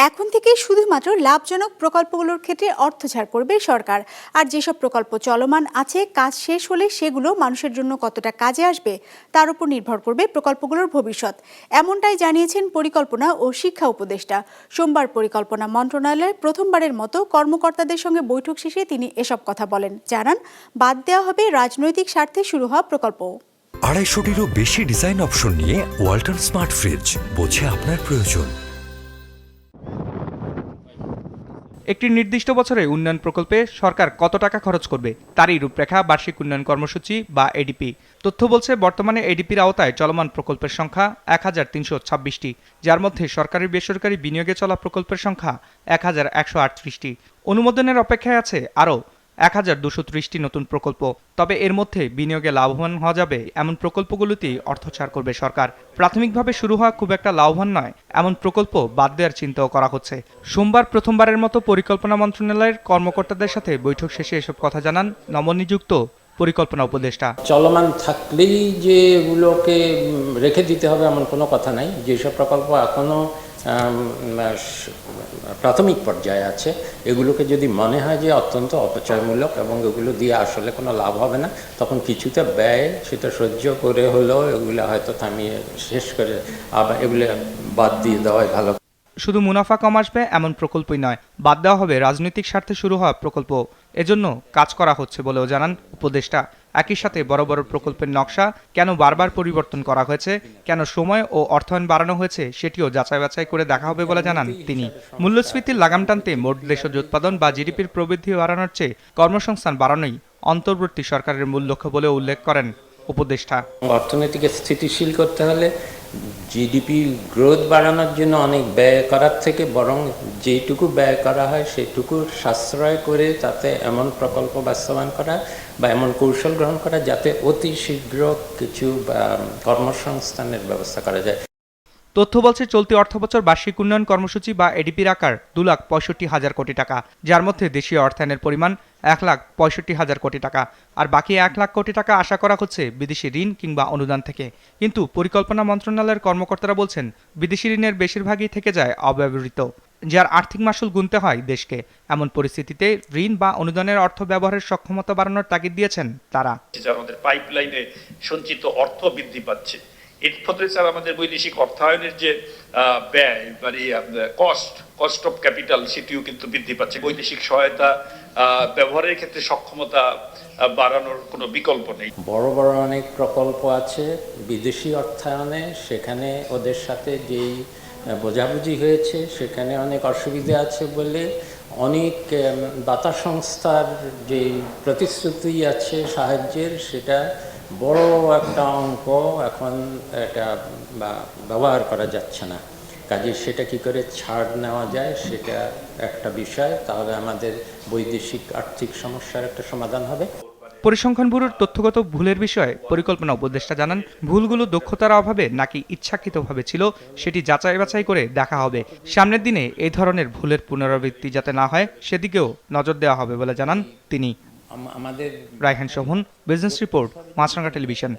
এখন থেকে শুধুমাত্র লাভজনক প্রকল্পগুলোর ক্ষেত্রে অর্থ ছাড় করবে সরকার। আর যেসব প্রকল্প চলমান আছে, কাজ শেষ হলে সেগুলো মানুষের জন্য কতটা কাজে আসবে তার উপর নির্ভর করবে প্রকল্পগুলোর ভবিষ্যৎ। এমনটাই জানিয়েছেন পরিকল্পনা ও শিক্ষা উপদেষ্টা। সোমবার পরিকল্পনা মন্ত্রণালয়ে প্রথমবারের মতো কর্মকর্তাদের সঙ্গে বৈঠক শেষে তিনি এসব কথা বলেন। জানান, বাদ দেওয়া হবে রাজনৈতিক স্বার্থে শুরু হওয়া প্রকল্প। 250-টিরও বেশি ডিজাইন অপশন নিয়ে ওয়ালটন স্মার্ট ফ্রিজ, বোঝে আপনার প্রয়োজন। একটি নির্দিষ্ট বছরে উন্নয়ন প্রকল্পে সরকার কত টাকা খরচ করবে তারই রূপরেখা বার্ষিক উন্নয়ন কর্মসূচি বা এডিপি। তথ্য বলছে বর্তমানে এডিপির আওতায় চলমান প্রকল্পের সংখ্যা 1326টি, যার মধ্যে সরকারি বেসরকারি বিনিয়োগে চলা প্রকল্পের সংখ্যা 1138টি। অনুমোদনের অপেক্ষায় আছে আরও 1230টি নতুন প্রকল্প। তবে এর মধ্যে বিনিয়োগে লাভবান হওয়া যাবে এমন প্রকল্পগুলোতেই অর্থ ছাড় করবে সরকার। প্রাথমিকভাবে শুরু হওয়া খুব একটা লাভবান নয় এমন প্রকল্প বাদ দেওয়ার চিন্তাও করা হচ্ছে। সোমবার প্রথমবারের মতো পরিকল্পনা মন্ত্রণালয়ের কর্মকর্তাদের সাথে বৈঠক শেষে এসব কথা জানান নবনিযুক্ত পরিকল্পনা উপদেষ্টা। চলমান থাকলেই যে এগুলোকে রেখে দিতে হবে এমন কোনো কথা নাই। যেসব প্রকল্প এখনও প্রাথমিক পর্যায়ে আছে, এগুলোকে যদি মনে হয় যে অত্যন্ত অপচয়মূলক এবং এগুলো দিয়ে আসলে কোনো লাভ হবে না, তখন কিছুটা ব্যয় সেটা সহ্য করে হলেও এগুলো হয়তো থামিয়ে শেষ করে আবার এগুলো বাদ দিয়ে দেওয়াই ভালো। শুধু মুনাফা কম আসবে এমন প্রকল্পই নয়, বাদ দেওয়া হবে রাজনৈতিক স্বার্থে শুরু হওয়া প্রকল্প। এজন্য কাজ করা হচ্ছে বলেও জানান উপদেষ্টা। একই সাথে বড় বড় প্রকল্পের নকশা কেন বারবার পরিবর্তন করা হয়েছে, কেন সময় ও অর্থায়ন বাড়ানো হয়েছে সেটিও যাচাই বাছাই করে দেখা হবে বলে জানান তিনি। মূল্যস্ফীতির লাগাম টানতে মোট দেশজ উৎপাদন বা জিডিপির প্রবৃদ্ধি বাড়ানোর চেয়ে কর্মসংস্থান বাড়ানোই অন্তর্বর্তী সরকারের মূল লক্ষ্য বলে উল্লেখ করেন উপদেষ্টা। অর্থনীতিকে স্থিতিশীল করতে হলে জিডিপি গ্রোথ বাড়ানোর জন্য অনেক ব্যয় করার থেকে বরং যেটুকু ব্যয় করা হয় সেটুকু সাশ্রয় করে তাতে এমন প্রকল্প বাস্তবায়ন করা বা এমন কৌশল গ্রহণ করা যাতে অতি শীঘ্র কিছু কর্মসংস্থানের ব্যবস্থা করা যায়। তথ্য বলছে চলতি অর্থবছর বার্ষিক উন্নয়ন কর্মসূচি বা এডিপির আকার 2,65,000 কোটি টাকা, যার মধ্যে দেশীয় অর্থায়নের পরিমাণ 1,65,000 কোটি টাকা। আর বাকি 1 লাখ কোটি টাকা আশা করা হচ্ছে বিদেশি ঋণ কিংবা অনুদান থেকে। কিন্তু পরিকল্পনা মন্ত্রণালয়ের কর্মকর্তারা বলছেন বিদেশি ঋণের বেশিরভাগই থেকে যায় অব্যবহৃত, যার আর্থিক মাশুল গুনতে হয় দেশকে। এমন পরিস্থিতিতে ঋণ বা অনুদানের অর্থ ব্যবহারের সক্ষমতা বাড়ানোর তাগিদ দিয়েছেন তারা। আমাদের পাইপলাইনে সঞ্চিত অর্থ বৃদ্ধি পাচ্ছে, এর ফলে স্যার আমাদের বৈদেশিক অর্থায়নের যে ব্যয় মানে কস্ট অফ ক্যাপিটাল সেটিও কিন্তু বৃদ্ধি পাচ্ছে। বৈদেশিক সহায়তা ব্যবহারের ক্ষেত্রে সক্ষমতা বাড়ানোর কোনো বিকল্প নেই। বড় বড় অনেক প্রকল্প আছে বিদেশি অর্থায়নে, সেখানে ওদের সাথে যেই বোঝাবুঝি হয়েছে সেখানে অনেক অসুবিধা আছে বলে অনেক দাতা সংস্থার যে প্রতিশ্রুতি আছে সাহায্যের, সেটা বড় একটা অঙ্ক এখন এটা ব্যবহার করা যাচ্ছে না। কাজে সেটা কি করে ছাড় নেওয়া যায় সেটা একটা বিষয়, তাহলে আমাদের বৈদেশিক আর্থিক সমস্যার একটা সমাধান হবে। পরিসংখ্যান ব্যুরোর তথ্যগত ভুলের বিষয়ে পরিকল্পনা উপদেষ্টা জানান, ভুলগুলো দক্ষতার অভাবে নাকি ইচ্ছাকৃতভাবে ছিল সেটি যাচাই বাছাই করে দেখা হবে। সামনের দিনে এই ধরনের ভুলের পুনরাবৃত্তি যাতে না হয় সেদিকেও নজর দেওয়া হবে বলে জানান তিনি। আমাদের রায়হান শোভন, বিজনেস রিপোর্ট, মাছরাঙা টেলিভিশন।